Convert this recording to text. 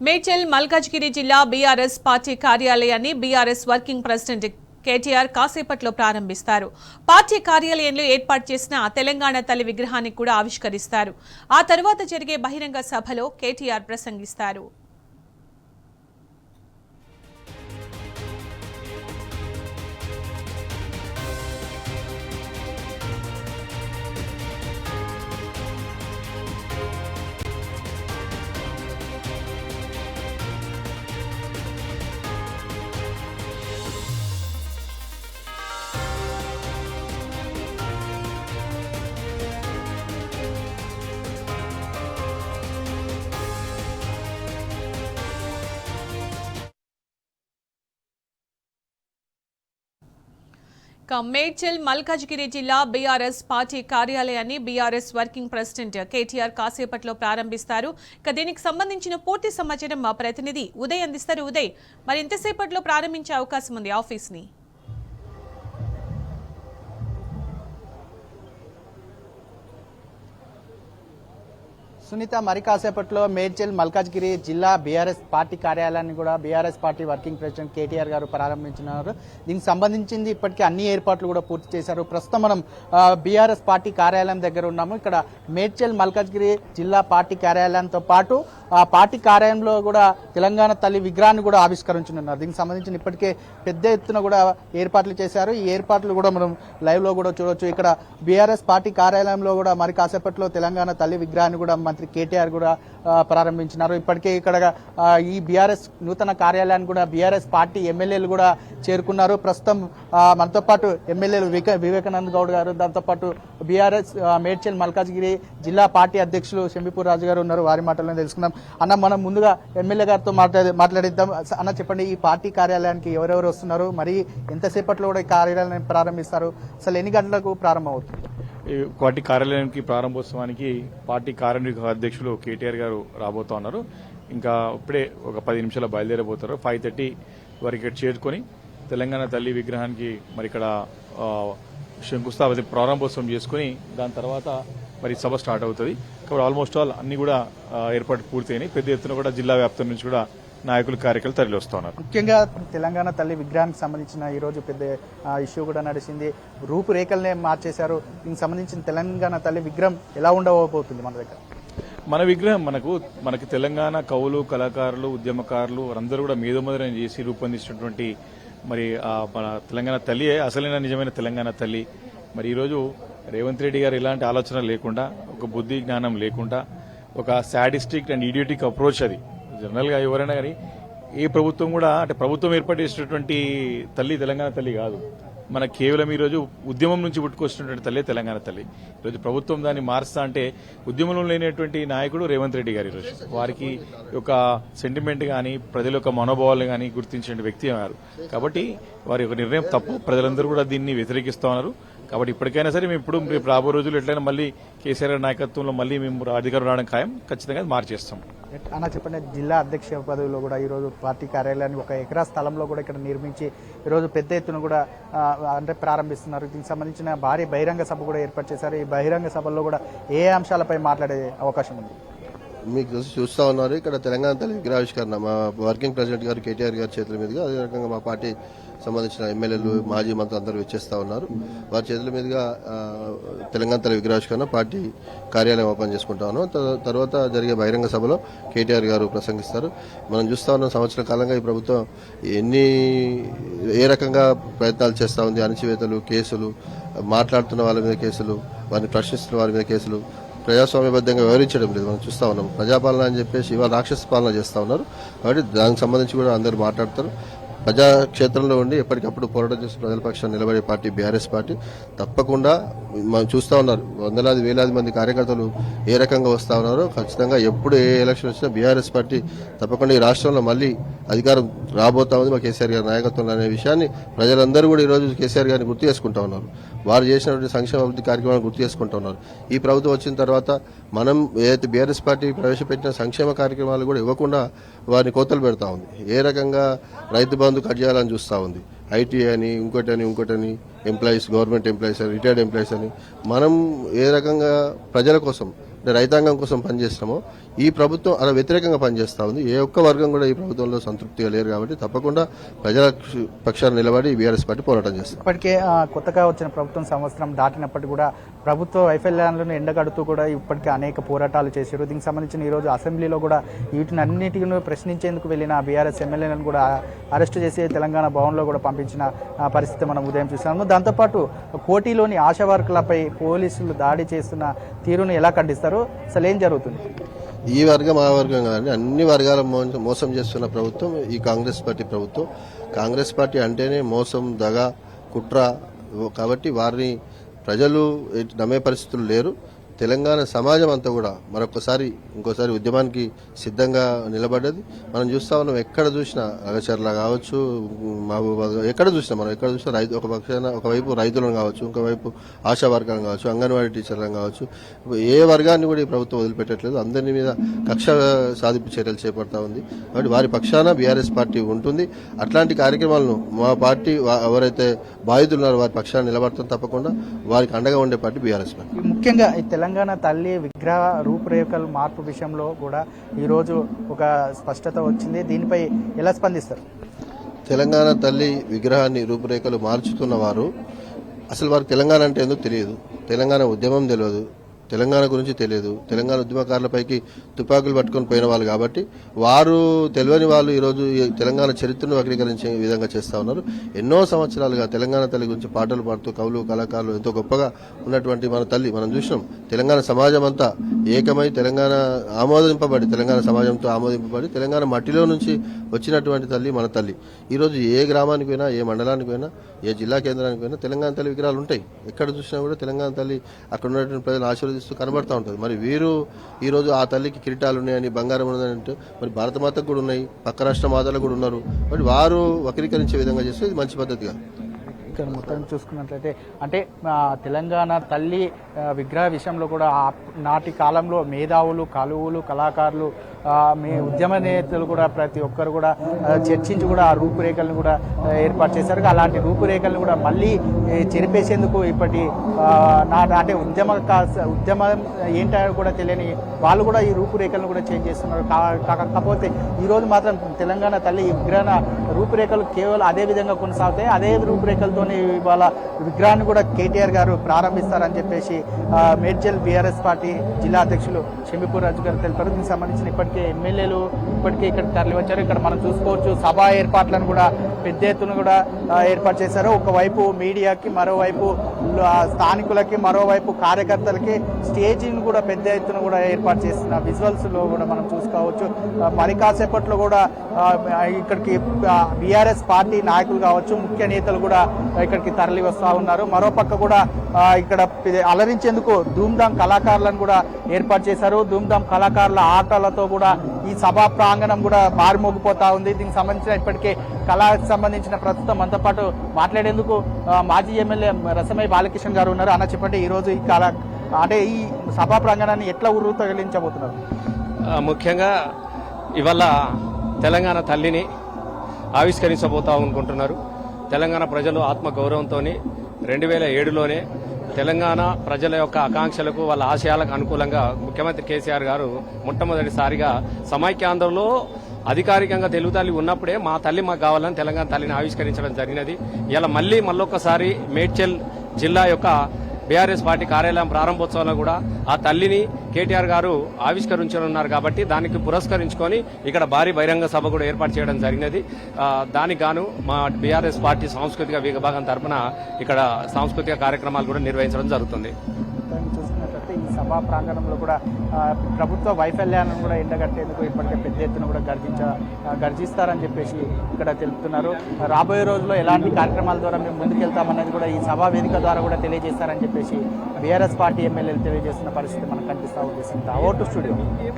మేడ్చల్ మల్కాజ్గిరి జిల్లా BRS party కార్యాలయాన్ని BRS working president KTR కాసేపట్లో ప్రారంభిస్తారు. పార్టీ కార్యాలయంలో ఏర్పాటు చేసిన తెలంగాణ తల్లి విగ్రహాన్ని కూడా ఆవిష్కరిస్తారు. ఆ తర్వాత జరిగే బహిరంగ సభలో కేటీఆర్ ప్రసంగిస్తారు. మేడ్చల్ మల్కాజ్గిరి జిల్లా బీఆర్ఎస్ పార్టీ కార్యాలయాన్ని బీఆర్ఎస్ వర్కింగ్ ప్రెసిడెంట్ కేటీఆర్ కాసేపట్లో ప్రారంభిస్తారు. దీనికి సంబంధించిన పూర్తి సమాచారం మా ప్రతినిధి ఉదయ్ అందిస్తారు. ఉదయ్, మరి ఎంతసేపట్లో ప్రారంభించే అవకాశం ఉంది ఆఫీస్ ని? సునీత, మరి కాసేపట్లో మేడ్చల్ మల్కాజ్గిరి జిల్లా బీఆర్ఎస్ పార్టీ కార్యాలయాన్ని కూడా BRS party working president KTR గారు ప్రారంభించినారు. దీనికి సంబంధించింది ఇప్పటికీ అన్ని ఏర్పాట్లు కూడా పూర్తి చేశారు. ప్రస్తుతం మనం బీఆర్ఎస్ పార్టీ కార్యాలయం దగ్గర ఉన్నాము. ఇక్కడ మేడ్చల్ మల్కాజ్గిరి జిల్లా పార్టీ కార్యాలయంతో పాటు పార్టీ కార్యాలయంలో కూడా తెలంగాణ తల్లి విగ్రహాన్ని కూడా ఆవిష్కరించనున్నారు. దీనికి సంబంధించిన ఇప్పటికే పెద్ద ఎత్తున కూడా ఏర్పాట్లు చేశారు. ఈ ఏర్పాట్లు కూడా మనం లైవ్ లో కూడా చూడొచ్చు. ఇక్కడ బీఆర్ఎస్ పార్టీ కార్యాలయంలో కూడా మరి కాసేపట్లో తెలంగాణ తల్లి విగ్రహాన్ని కూడా మంత్రి కేటీఆర్ కూడా ప్రారంభించినారు. ఇప్పటికే ఇక్కడ ఈ బీఆర్ఎస్ నూతన కార్యాలయాన్ని కూడా బీఆర్ఎస్ పార్టీ ఎమ్మెల్యేలు కూడా చేరుకున్నారు. ప్రస్తుతం మనతో పాటు ఎమ్మెల్యేలు వివేకానంద్ గౌడ్ గారు, దాంతోపాటు బీఆర్ఎస్ మేడ్చల్ మల్కాజ్గిరి జిల్లా పార్టీ అధ్యక్షులు శంబీపూర్ రాజు గారు ఉన్నారు. వారి మాటలను తెలుసుకుందాం. అన్న, మనం ముందుగా ఎమ్మెల్యే గారితో మాట్లాడిద్దాం. అన్న, చెప్పండి, ఈ పార్టీ కార్యాలయానికి ఎవరెవరు వస్తున్నారు, మరి ఎంతసేపట్లో కూడా ఈ కార్యాలయాన్ని ప్రారంభిస్తారు, అసలు ఎన్ని గంటలకు ప్రారంభం అవుతుంది? పార్టీ కార్యాలయానికి ప్రారంభోత్సవానికి పార్టీ కార్యనిర్వాహక అధ్యక్షులు కేటీఆర్ గారు రాబోతా ఉన్నారు. ఇంకా ఇప్పుడే ఒక 10 నిమిషాలు బయలుదేరబోతారు. 5:30 వరకు ఇక్కడ చేరుకొని తెలంగాణ తల్లి విగ్రహానికి మరి ఇక్కడ శంకుస్థాపన ప్రారంభోత్సవం చేసుకుని దాని తర్వాత మరి సభ స్టార్ట్ అవుతుంది. కాబట్టి ఆల్మోస్ట్ ఆల్ అన్ని కూడా ఏర్పాటు పూర్తయినాయి. పెద్ద ఎత్తున కూడా జిల్లా వ్యాప్తం నుంచి కూడా నాయకులు కార్యకర్తలు తరలి వస్తున్నారు. ముఖ్యంగా తెలంగాణ తల్లి విగ్రహానికి సంబంధించిన ఈ రోజు పెద్ద ఇష్యూ కూడా నడిచింది. రూపురేఖలనే మార్చేశారు. దీనికి సంబంధించిన తెలంగాణ తల్లి విగ్రహం ఎలా ఉండబోతుంది మన దగ్గర? మన విగ్రహం మనకి తెలంగాణ కవులు, కళాకారులు, ఉద్యమకారులు అందరూ కూడా మేధోమదనం చేసి రూపొందించినటువంటి మరి మన తెలంగాణ తల్లియే అసలైన నిజమైన తెలంగాణ తల్లి. మరి ఈరోజు రేవంత్ రెడ్డి గారు ఎలాంటి ఆలోచన లేకుండా, ఒక బుద్ధి జ్ఞానం లేకుండా, ఒక సాడిస్టిక్ అండ్ ఇడియోటిక్ అప్రోచ్, అది జనరల్ గా ఎవరైనా కానీ ఏ ప్రభుత్వం కూడా, అంటే ప్రభుత్వం ఏర్పాటు చేసినటువంటి తల్లి తెలంగాణ తల్లి కాదు. మన కేవలం ఈరోజు ఉద్యమం నుంచి పుట్టుకొచ్చినటువంటి తల్లి తెలంగాణ తల్లి. ఈరోజు ప్రభుత్వం దాన్ని మారుస్తా అంటే ఉద్యమంలో లేనటువంటి నాయకుడు రేవంత్ రెడ్డి గారు. ఈరోజు వారికి ఒక సెంటిమెంట్ కానీ ప్రజల యొక్క మనోభావాలు కానీ గుర్తించిన వ్యక్తి అన్నారు. కాబట్టి వారి యొక్క నిర్ణయం తప్పు. ప్రజలందరూ కూడా దీన్ని వ్యతిరేకిస్తా ఉన్నారు. కాబట్టి ఇప్పటికైనా సరే మేము ఇప్పుడు రేపు రాబో రోజులు ఎట్లయినా మళ్ళీ కేసీఆర్ నాయకత్వంలో మళ్ళీ మేము అధికారం రావడం ఖాయం. ఖచ్చితంగా మార్చేస్తాం. అన్న, చెప్పండి, జిల్లా అధ్యక్ష పదవిలో కూడా ఈరోజు పార్టీ కార్యాలయాన్ని 1 ఎకరా స్థలంలో కూడా ఇక్కడ నిర్మించి ఈరోజు పెద్ద ఎత్తున కూడా అంటే ప్రారంభిస్తున్నారు. దీనికి సంబంధించిన భారీ బహిరంగ సభ కూడా ఏర్పాటు చేశారు. ఈ బహిరంగ సభల్లో కూడా ఏ అంశాలపై మాట్లాడే అవకాశం ఉంది? మీకు చూస్తూ ఉన్నారు. ఇక్కడ తెలంగాణ తల్లి విగ్రహావిష్కరణ మా వర్కింగ్ ప్రెసిడెంట్ గారు కేటీఆర్ గారి చేతుల మీదుగా, అదే రకంగా మా పార్టీ సంబంధించిన ఎమ్మెల్యేలు, మాజీ మంత్రులు అందరూ వచ్చేస్తా ఉన్నారు. వారి చేతుల మీదుగా తెలంగాణ తల్లి విగ్రహావిష్కరణ పార్టీ కార్యాలయం ఓపెన్ చేసుకుంటా ఉన్నాం. తర్వాత జరిగే బహిరంగ సభలో కేటీఆర్ గారు ప్రసంగిస్తారు. మనం చూస్తా ఉన్నాం, సంవత్సర కాలంగా ఈ ప్రభుత్వం ఏ రకంగా ప్రయత్నాలు చేస్తూ ఉంది. అణచివేతలు, కేసులు, మాట్లాడుతున్న వాళ్ళ మీద కేసులు, వారిని ప్రశ్నిస్తున్న వారి మీద కేసులు, ప్రజాస్వామ్యబద్ధంగా వ్యవహరించడం లేదు. మనం చూస్తా ఉన్నాం. ప్రజాపాలన అని చెప్పేసి ఇవాళ రాక్షస పాలన చేస్తా ఉన్నారు. కాబట్టి దానికి సంబంధించి కూడా అందరూ మాట్లాడతారు. ప్రజాక్షేత్రంలో ఉండి ఎప్పటికప్పుడు పోరాటం చేసి ప్రజల పక్షాన్ని నిలబడే పార్టీ బీఆర్ఎస్ పార్టీ. తప్పకుండా మనం చూస్తా ఉన్నారు, వందలాది వేలాది మంది కార్యకర్తలు ఏ రకంగా వస్తా ఉన్నారో. ఖచ్చితంగా ఎప్పుడు ఏ ఎలక్షన్ వచ్చినా బీఆర్ఎస్ పార్టీ తప్పకుండా ఈ రాష్ట్రంలో మళ్ళీ అధికారం రాబోతా ఉంది మా కేసీఆర్ గారి నాయకత్వంలో అనే విషయాన్ని ప్రజలందరూ కూడా ఈరోజు కేసీఆర్ గారిని గుర్తు చేసుకుంటా ఉన్నారు. వారు చేసినటువంటి సంక్షేమ అభివృద్ధి కార్యక్రమాలను గుర్తు చేసుకుంటా ఉన్నారు. ఈ ప్రభుత్వం వచ్చిన తర్వాత మనం ఏదైతే బీఆర్ఎస్ పార్టీ ప్రవేశపెట్టిన సంక్షేమ కార్యక్రమాలు కూడా ఇవ్వకుండా వారిని కోతలు పెడతా ఉంది. ఏ రకంగా రైతు బంధు కట్ చేయాలని చూస్తూ ఉంది. ఐటీ అని, ఇంకోటని ఎంప్లాయీస్, గవర్నమెంట్ ఎంప్లాయీస్ అని, రిటైర్డ్ ఎంప్లాయీస్ అని, మనం ఏ రకంగా ప్రజల కోసం రైతాంగం కోసం పనిచేస్తున్నామో ఈ ప్రభుత్వం అలా వ్యతిరేకంగా పనిచేస్తా ఉంది. ఏ ఒక్క వర్గం కూడా ఈ ప్రభుత్వంలో సంతృప్తిగా లేరు. కాబట్టి తప్పకుండా ప్రజల పక్షాన నిలబడి బీఆర్ఎస్ పార్టీ పోరాటం చేస్తాం. ఇప్పటికే కొత్తగా వచ్చిన ప్రభుత్వం సంవత్సరం దాటినప్పటికీ కూడా ప్రభుత్వ వైఫల్యాలను ఎండగడుతూ కూడా ఇప్పటికే అనేక పోరాటాలు చేశారు. దీనికి సంబంధించిన ఈరోజు అసెంబ్లీలో కూడా వీటిని అన్నిటిని ప్రశ్నించేందుకు వెళ్ళిన బీఆర్ఎస్ ఎమ్మెల్యేలను కూడా అరెస్టు చేసి తెలంగాణ భవన్లో కూడా పంపించిన పరిస్థితి మనం ఉదయం చూసాము. దాంతోపాటు కోటిలోని ఆశా వర్కర్లపై పోలీసులు దాడి చేస్తున్న తీరును ఎలా ఖండిస్తారు? అసలు ఏం జరుగుతుంది? ఈ వర్గం ఆ వర్గం కానీ అన్ని వర్గాల మోసం చేస్తున్న ప్రభుత్వం ఈ కాంగ్రెస్ పార్టీ ప్రభుత్వం. కాంగ్రెస్ పార్టీ అంటేనే మోసం, దగ, కుట్ర. కాబట్టి వారిని ప్రజలు నమ్మే పరిస్థితులు లేరు. తెలంగాణ సమాజం అంతా కూడా ఇంకోసారి ఉద్యమానికి సిద్ధంగా నిలబడ్డది. మనం చూస్తా ఉన్నాం, ఎక్కడ చూసినా అగచర్ల కావచ్చు, మహబూబాద్ ఎక్కడ చూసినా ఒకవైపు రైతులను కావచ్చు, ఇంకోవైపు ఆశా వర్గాలను కావచ్చు, అంగన్వాడీ టీచర్లను కావచ్చు, ఏ వర్గాన్ని కూడా ఈ ప్రభుత్వం వదిలిపెట్టట్లేదు. అందరి మీద కక్ష సాధింపు చర్యలు చేపడతా ఉంది. కాబట్టి వారి పక్షాన బీఆర్ఎస్ పార్టీ ఉంటుంది. అట్లాంటి కార్యక్రమాలను మా పార్టీ ఎవరైతే బాధితులు ఉన్నారో వారి పక్షాన నిలబడతాం. తప్పకుండా వారికి అండగా ఉండే పార్టీ బీఆర్ఎస్ పార్టీ. ముఖ్యంగా తెలంగాణ తల్లి విగ్రహ రూపురేఖల మార్పు విషయంలో కూడా ఈరోజు ఒక స్పష్టత వచ్చింది. దీనిపై ఎలా స్పందిస్తారు? తెలంగాణ తల్లి విగ్రహాన్ని రూపురేఖలు మార్చుతున్న వారు అసలు వారికి తెలంగాణ అంటే ఎందుకు తెలియదు, తెలంగాణ ఉద్యమం తెలియదు, తెలంగాణ గురించి తెలియదు. తెలంగాణ ఉద్యమకారులపైకి తుపాకులు పట్టుకొని పోయిన వాళ్ళు కాబట్టి వారు తెలియని వాళ్ళు ఈరోజు తెలంగాణ చరిత్రను వక్రీకరించే విధంగా చేస్తూ ఉన్నారు. ఎన్నో సంవత్సరాలుగా తెలంగాణ తల్లి గురించి పాటలు పాడుతూ కవులు, కళాకారులు ఎంతో గొప్పగా ఉన్నటువంటి మన తల్లి మనం చూసినాం. తెలంగాణ సమాజం అంతా ఏకమై తెలంగాణ తెలంగాణ సమాజంతో ఆమోదింపబడి తెలంగాణ మట్టిలో నుంచి వచ్చినటువంటి తల్లి మన తల్లి. ఈరోజు ఏ గ్రామానికి పోయినా, ఏ మండలానికి పోయినా, ఏ జిల్లా కేంద్రానికి పోయినా తెలంగాణ తల్లి విగ్రహాలు ఉంటాయి. ఎక్కడ చూసినా కూడా తెలంగాణ తల్లి అక్కడ ఉన్నటువంటి ప్రజలు ఆశీర్వదిస్తూ కనబడతా ఉంటుంది. మరి వీరు ఈరోజు ఆ తల్లికి కిరీటాలు ఉన్నాయని, బంగారం ఉన్నదంటే మరి భారతమాతకు కూడా ఉన్నాయి, పక్క రాష్ట్ర మాతలకు కూడా ఉన్నారు. మరి వారు వక్రీకరించే విధంగా చేస్తే ఇది మంచి పద్ధతిగా. ఇక్కడ మొత్తం చూసుకున్నట్లయితే అంటే తెలంగాణ తల్లి విగ్రహ విషయంలో కూడా నాటి కాలంలో మేధావులు, కలువులు, కళాకారులు, మీ ఉద్యమ నేతలు కూడా ప్రతి ఒక్కరు కూడా చర్చించి కూడా ఆ రూపురేఖలను కూడా ఏర్పాటు చేశారు. అలాంటి రూపురేఖలను కూడా మళ్ళీ చెరిపేసేందుకు ఇప్పటి అంటే ఉద్యమం ఏంటో కూడా తెలియని వాళ్ళు కూడా ఈ రూపురేఖలను కూడా చేంజ్ చేస్తున్నారు. కాకపోతే ఈరోజు మాత్రం తెలంగాణ తల్లి విగ్రహ రూపురేఖలు కేవలం అదే విధంగా కొనసాగుతాయి. అదే రూపురేఖలతో ఇవాళ విగ్రహాన్ని కూడా కేటీఆర్ గారు ప్రారంభిస్తారని చెప్పేసి మేడ్చల్ బీఆర్ఎస్ పార్టీ జిల్లా అధ్యక్షులు షమీపూర్ రాజు గారు తెలిపారు. దీనికి సంబంధించిన ఇప్పటికే ఎమ్మెల్యేలు ఇక్కడ తరలి వచ్చారు. ఇక్కడ మనం చూసుకోవచ్చు సభా ఏర్పాట్లను కూడా పెద్ద ఎత్తున కూడా ఏర్పాటు చేశారు. ఒకవైపు మీడియాకి, మరోవైపు స్థానికులకి, మరోవైపు కార్యకర్తలకి స్టేజింగ్ కూడా పెద్ద ఎత్తున కూడా ఏర్పాటు చేసిన విజువల్స్ లో కూడా మనం చూసుకోవచ్చు. మరి కాసేపట్లో కూడా ఇక్కడికి బీఆర్ఎస్ పార్టీ నాయకులు కావచ్చు, ముఖ్య నేతలు కూడా ఇక్కడికి తరలి వస్తూ ఉన్నారు. మరోపక్క కూడా ఇక్కడ అలరించేందుకు ధూమ్ధామ్ కళాకారులను కూడా ఏర్పాటు చేశారు. ధూమ్ధామ్ కళాకారుల ఆటలతో కూడా ఈ సభా ప్రాంగణం కూడా మారుమోగిపోతా ఉంది. దీనికి సంబంధించిన ఇప్పటికే కళకు సంబంధించిన ప్రస్తుతం మనతో పాటు మాట్లాడేందుకు మాజీ ఎమ్మెల్యే రసమయ్య బాలకిషన్ గారు ఉన్నారు. అన్న చెప్పండి, ఈ రోజు ఈ ఈ సభా ప్రాంగణాన్ని ఎట్లా తగిలించబోతున్నారు? ముఖ్యంగా ఇవాళ తెలంగాణ తల్లిని ఆవిష్కరించబోతా అనుకుంటున్నారు. తెలంగాణ ప్రజలు ఆత్మగౌరవంతో 2007లోనే తెలంగాణ ప్రజల యొక్క ఆకాంక్షలకు, వాళ్ళ ఆశయాలకు అనుకూలంగా ముఖ్యమంత్రి కేసీఆర్ గారు మొట్టమొదటిసారిగా సమైక్యాంధ్రలో అధికారికంగా తెలుగు తల్లి ఉన్నప్పుడే మా తల్లి మాకు కావాలని తెలంగాణ తల్లిని ఆవిష్కరించడం జరిగినది. ఇలా మళ్ళొక్కసారి మేడ్చల్ జిల్లా యొక్క బీఆర్ఎస్ పార్టీ కార్యాలయం ప్రారంభోత్సవంలో కూడా ఆ తల్లిని కేటీఆర్ గారు ఆవిష్కరించనున్నారు. కాబట్టి దానికి పురస్కరించుకొని ఇక్కడ భారీ బహిరంగ సభ కూడా ఏర్పాటు చేయడం జరిగినది. దానికి గాను మా బీఆర్ఎస్ పార్టీ సాంస్కృతిక విభాగం తరఫున ఇక్కడ సాంస్కృతిక కార్యక్రమాలు కూడా నిర్వహించడం జరుగుతుంది. చూసుకున్నట్లయితే ఈ సభా ప్రాంగణంలో కూడా ప్రభుత్వ వైఫల్యాలను కూడా ఎండగట్టేందుకు ఇప్పటికే పెద్ద ఎత్తున కూడా గర్జిస్తారని చెప్పేసి ఇక్కడ తెలుపుతున్నారు. రాబోయే రోజుల్లో ఎలాంటి కార్యక్రమాల ద్వారా మేము ముందుకెళ్తామన్నది కూడా ఈ సభా వేదిక ద్వారా కూడా తెలియజేస్తారని చెప్పేసి బీఆర్ఎస్ పార్టీ ఎమ్మెల్యేలు తెలియజేస్తున్న పరిస్థితి మనకు కనిపిస్తూ ఉంది. Vote studio.